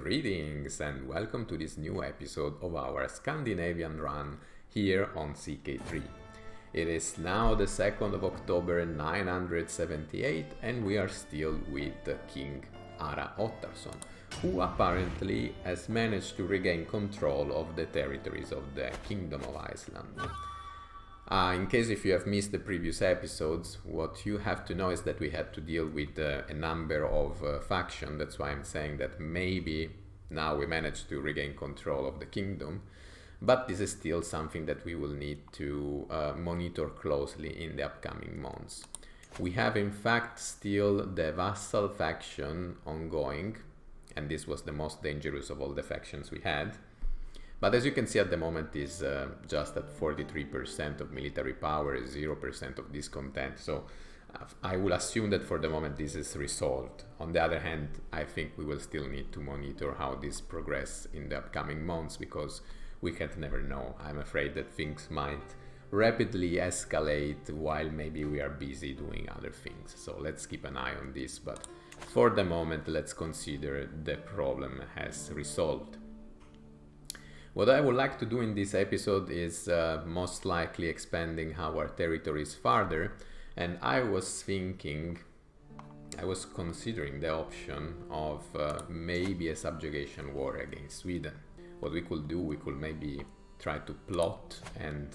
Greetings and welcome to this new episode of our Scandinavian run here on CK3. It is now the 2nd of October 978 and we are still with King Ara Ottarsson, who apparently has managed to regain control of the territories of the Kingdom of Iceland. In case if you have missed the previous episodes, what you have to know is that we had to deal with a number of factions. That's why I'm saying that maybe now we managed to regain control of the kingdom, but this is still something that we will need to monitor closely in the upcoming months. We have in fact still the vassal faction ongoing, and this was the most dangerous of all the factions we had. But as you can see at the moment is just at 43% of military power, 0% of discontent. So I will assume that for the moment this is resolved. On the other hand, I think we will still need to monitor how this progresses in the upcoming months because we can never know. I'm afraid that things might rapidly escalate while maybe we are busy doing other things. So let's keep an eye on this. But for the moment, let's consider the problem has resolved. What I would like to do in this episode is most likely expanding our territories farther, and I was considering the option of maybe a subjugation war against Sweden. What we could do, we could maybe try to plot and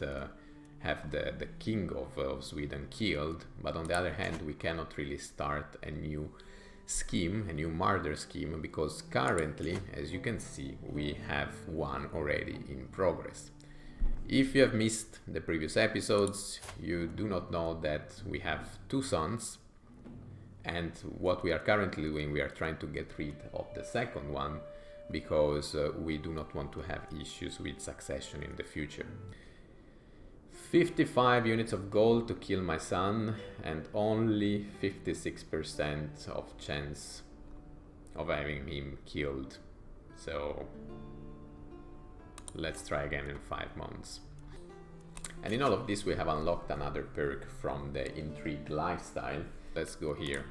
have the king of Sweden killed, but on the other hand we cannot really start a new scheme, a new murder scheme, because currently, as you can see, we have one already in progress. If you have missed the previous episodes, you do not know that we have two sons, and what we are currently doing, we are trying to get rid of the second one because we do not want to have issues with succession in the future. 55 units of gold to kill my son and only 56% of chance of having him killed. So let's try again in 5 months. And in all of this we have unlocked another perk from the intrigue lifestyle. Let's go here.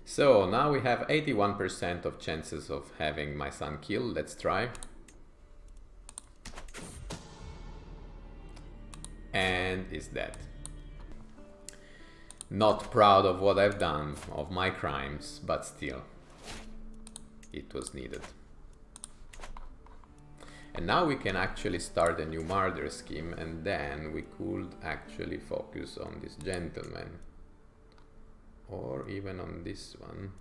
So now we have 81% of chances of having my son killed. Let's try. And is dead. Not proud of what I've done, of my crimes, but still, it was needed. And now we can actually start a new murder scheme, and then we could actually focus on this gentleman. Or even on this one.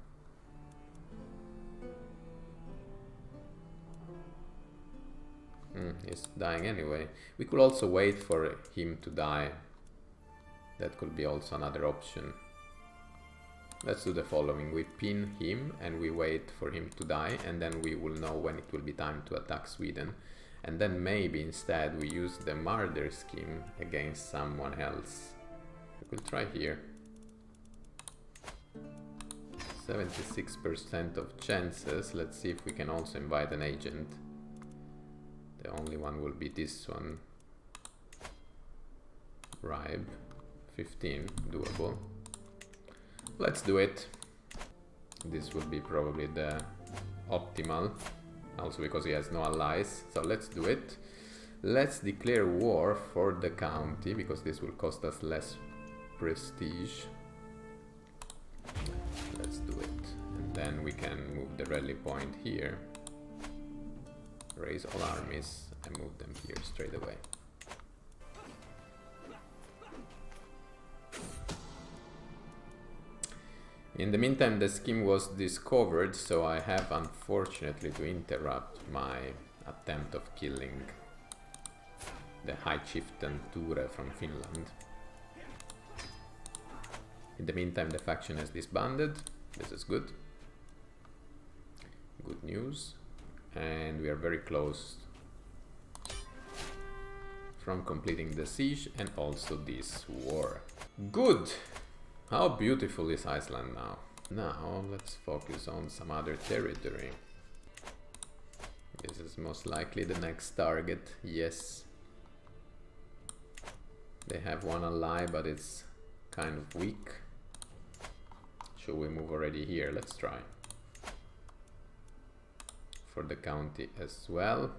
He's dying anyway. We could also wait for him to die. That could be also another option. Let's do the following. We pin him and we wait for him to die, and then we will know when it will be time to attack Sweden. And then maybe instead we use the murder scheme against someone else. We could try here. 76% of chances. Let's see if we can also invite an agent. The only one will be this one. Bribe. 15. Doable. Let's do it. This will be probably the optimal. Also because he has no allies. So let's do it. Let's declare war for the county because this will cost us less prestige. Let's do it. And then we can move the rally point here. Raise all armies and move them here straight away. In the meantime, the scheme was discovered, so I have unfortunately to interrupt my attempt of killing the High Chieftain Ture from Finland. In the meantime, the faction has disbanded. This is good. Good news. And we are very close from completing the siege and also this war. Good! How beautiful is Iceland now? Now let's focus on some other territory. This is most likely the next target. Yes. They have one ally, but it's kind of weak. Should we move already here? Let's try. For the county as well.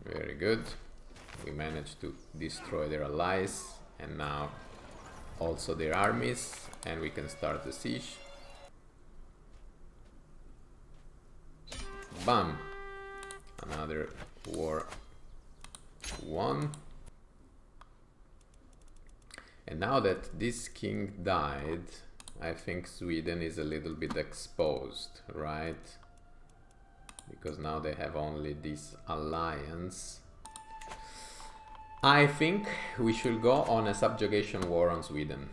Very good. We managed to destroy their allies and now also their armies, and we can start the siege. Bam! Another war won. And now that this king died, I think Sweden is a little bit exposed, right? Because now they have only this alliance. I think we should go on a subjugation war on Sweden.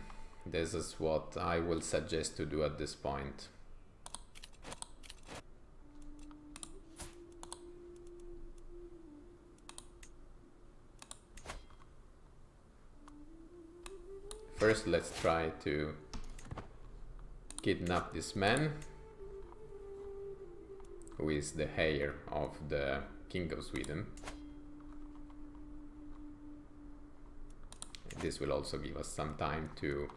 This is what I will suggest to do at this point. First, let's try to kidnap this man, who is the heir of the King of Sweden. This will also give us some time to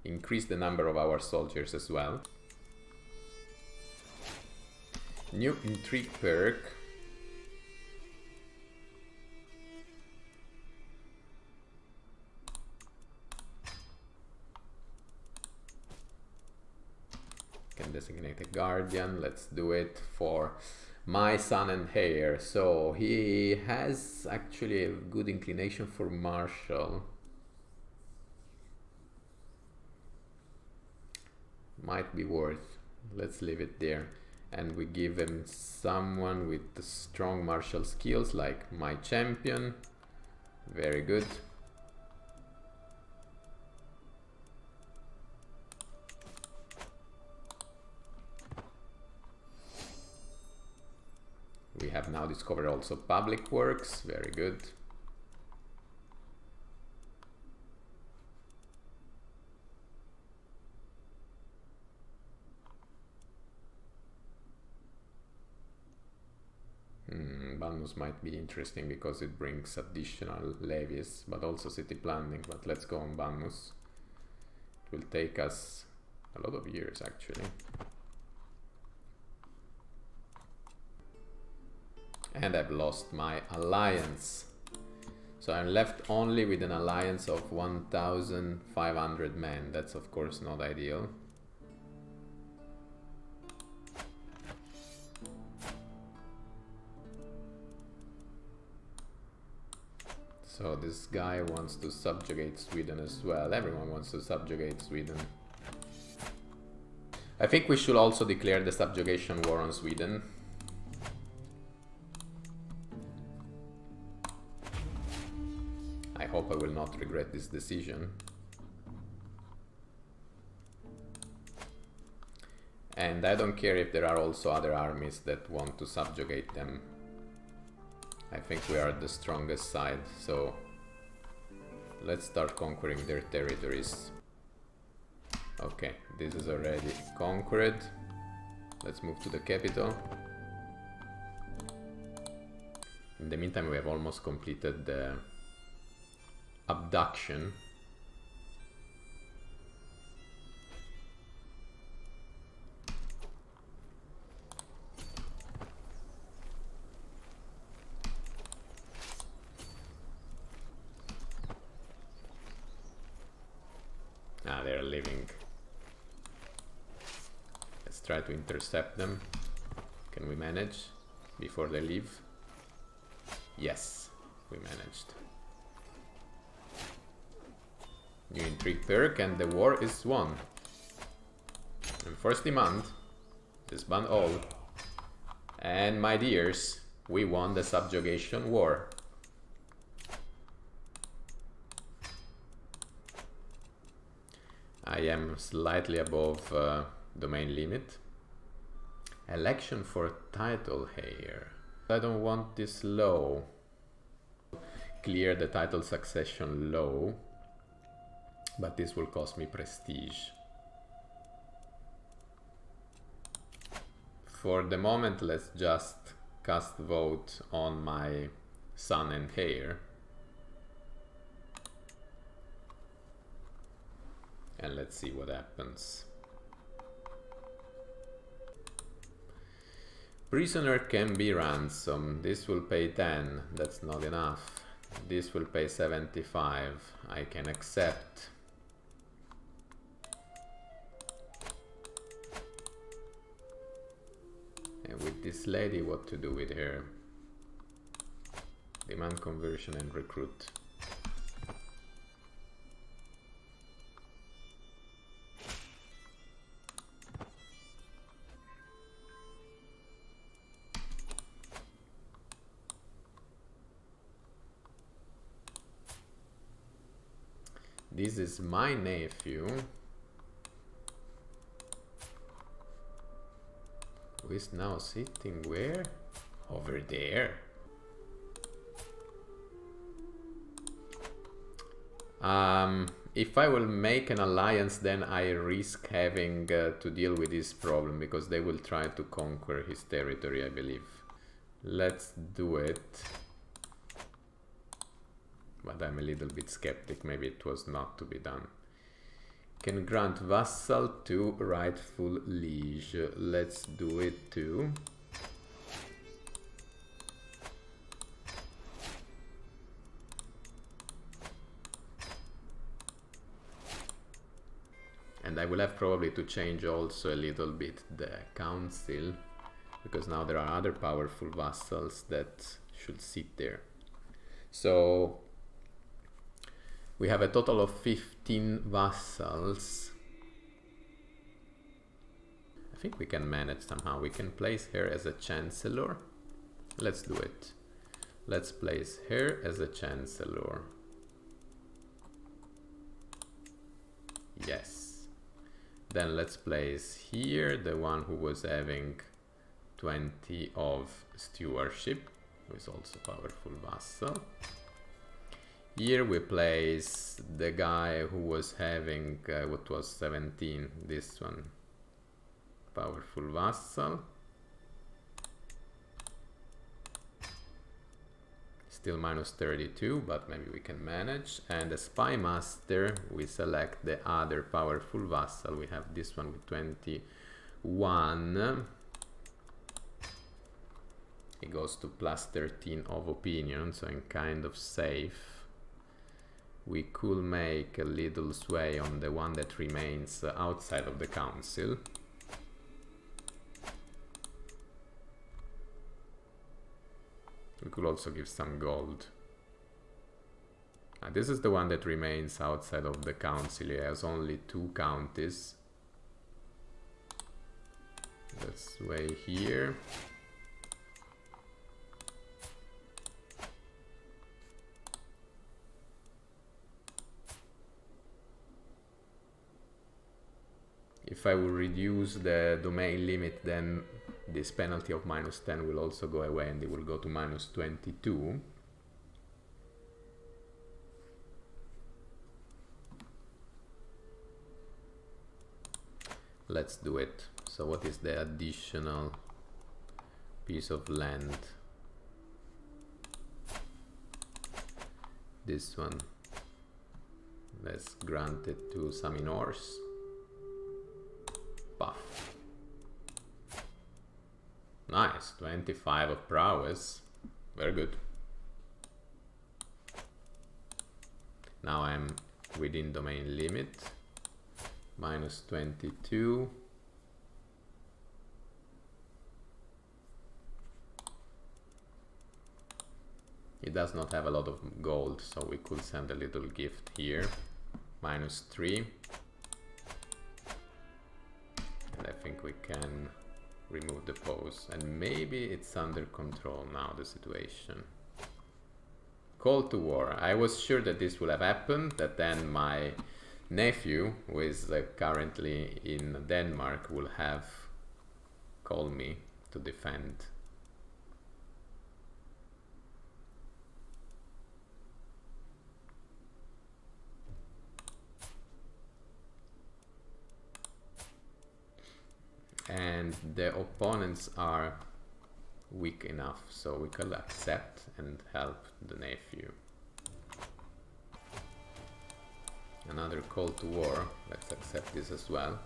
increase the number of our soldiers as well. New intrigue perk. Can designate a guardian. Let's do it for my son and heir. So he has actually a good inclination for martial. Might be worth. Let's leave it there. And we give him someone with the strong martial skills like my champion. Very good. We have now discovered also public works. Very good. Banus might be interesting because it brings additional levies, but also city planning. But let's go on Banus. It will take us a lot of years actually. And I've lost my alliance. So I'm left only with an alliance of 1,500 men. That's of course not ideal. So this guy wants to subjugate Sweden as well. Everyone wants to subjugate Sweden. I think we should also declare the subjugation war on Sweden. I hope I will not regret this decision. And I don't care if there are also other armies that want to subjugate them. I think we are the strongest side, so let's start conquering their territories. Okay, this is already conquered. Let's move to the capital. In the meantime, we have almost completed the abduction. Ah, they're leaving. Let's try to intercept them. Can we manage before they leave? Yes, we managed. New intrigue perk and the war is won. And first demand, disband all. And my dears, we won the subjugation war. I am slightly above domain limit. Election for title here. I don't want this low. clear the title succession law, but this will cost me prestige. For the moment, let's just cast vote on my son and heir. And let's see what happens. Prisoner can be ransomed. This will pay 10. That's not enough. This will pay 75. I can accept. And with this lady, what to do with her? Demand conversion and recruit. This is my nephew, who is now sitting where? Over there. If I will make an alliance, then I risk having to deal with this problem, because they will try to conquer his territory, I believe. Let's do it. But I'm a little bit skeptic, maybe it was not to be done. Can grant vassal to rightful liege. Let's do it too. And I will have probably to change also a little bit the council, because now there are other powerful vassals that should sit there. So we have a total of 15 vassals. I think we can manage somehow. We can place her as a chancellor. Let's do it. Let's place her as a chancellor. Yes. Then let's place here the one who was having 20 of stewardship, who is also powerful vassal. Here we place the guy who was having, what was 17, this one, powerful vassal. Still minus 32, but maybe we can manage. And the spy master, we select the other powerful vassal. We have this one with 21. It goes to plus 13 of opinion, so I'm kind of safe. We could make a little sway on the one that remains outside of the council. We could also give some gold. This is the one that remains outside of the council. He has only 2 counties. Let's sway here. If I will reduce the domain limit, then this penalty of minus 10 will also go away, and it will go to minus 22. Let's do it. So what is the additional piece of land? This one. Let's grant it to Saminors. Buff. Nice, 25 of prowess. Very good. Now I'm within domain limit. Minus 22. It does not have a lot of gold, so we could send a little gift here. Minus 3. And I think we can remove the pose. And maybe it's under control now, the situation. Call to war. I was sure that this would have happened, that then my nephew, who is currently in Denmark, will have called me to defend. and the opponents are weak enough, so we can accept and help the nephew. Another call to war. Let's accept this as well.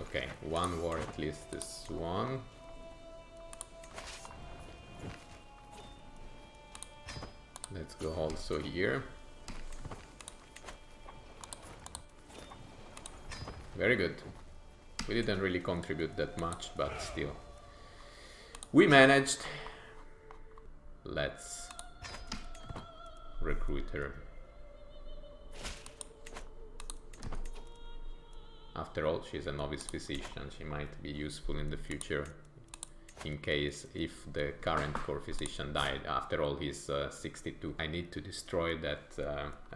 Okay, one war at least is won. Let's go also here. Very good. We didn't really contribute that much, but still. We managed. Let's recruit her. After all, she's a novice physician. She might be useful in the future in case if the current core physician died. After all, he's 62. I need to destroy that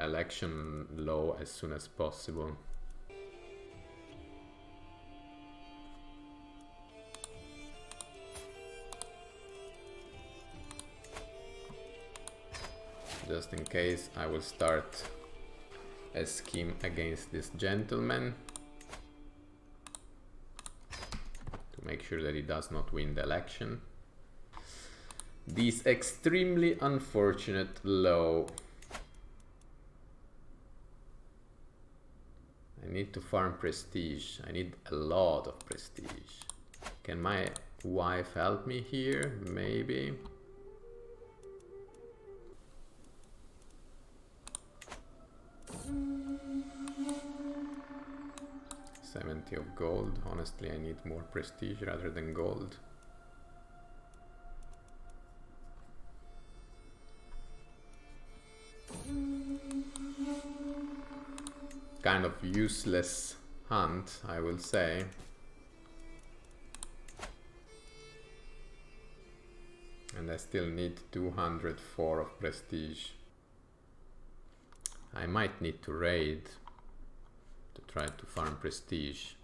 election law as soon as possible. Just in case, I will start a scheme against this gentleman to make sure that he does not win the election. This extremely unfortunate law. I need to farm prestige. I need a lot of prestige. Can my wife help me here? Maybe. 70 of gold. Honestly, I need more prestige rather than gold. Kind of useless hunt, I will say. And I still need 204 of prestige. I might need to raid to try to farm prestige.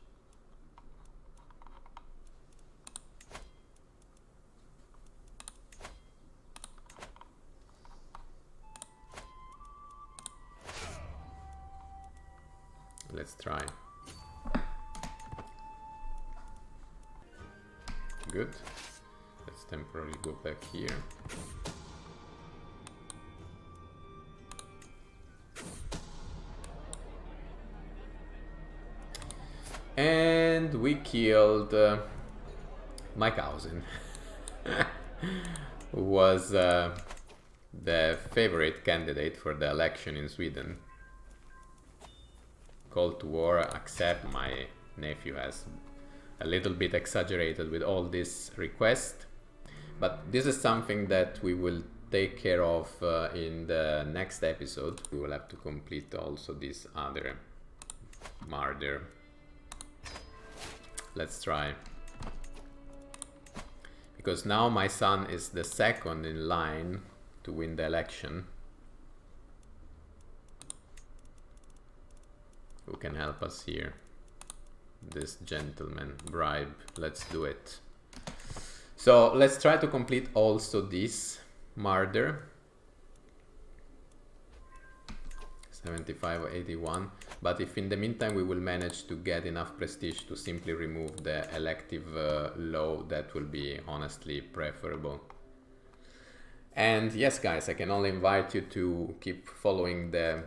Let's try. Good. Let's temporarily go back here. And we killed my cousin, who was the favorite candidate for the election in Sweden. Call to war, accept. My nephew has a little bit exaggerated with all this request, but this is something that we will take care of in the next episode. We will have to complete also this other murder. Let's try. Because now my son is the second in line to win the election. Who can help us here? This gentleman. Bribe. Let's do it. So let's try to complete also this murder. 75 or 81. But if in the meantime we will manage to get enough prestige to simply remove the elective law, that will be honestly preferable. And yes, guys, I can only invite you to keep following the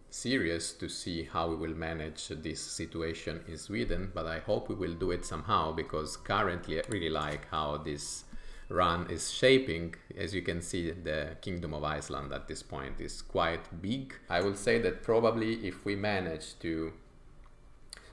series to see how we will manage this situation in Sweden, but I hope we will do it somehow, because currently I really like how this run is shaping. As you can see, the Kingdom of Iceland at this point is quite big. I will say that probably if we manage to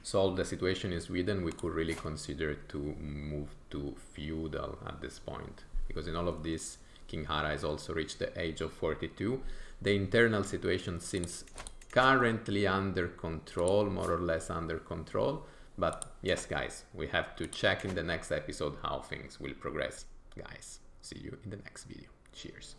solve the situation in Sweden, we could really consider to move to feudal at this point, because in all of this King Hara has also reached the age of 42. The internal situation seems currently under control, more or less under control, but yes, guys, we have to check in the next episode how things will progress. Guys, see you in the next video. Cheers.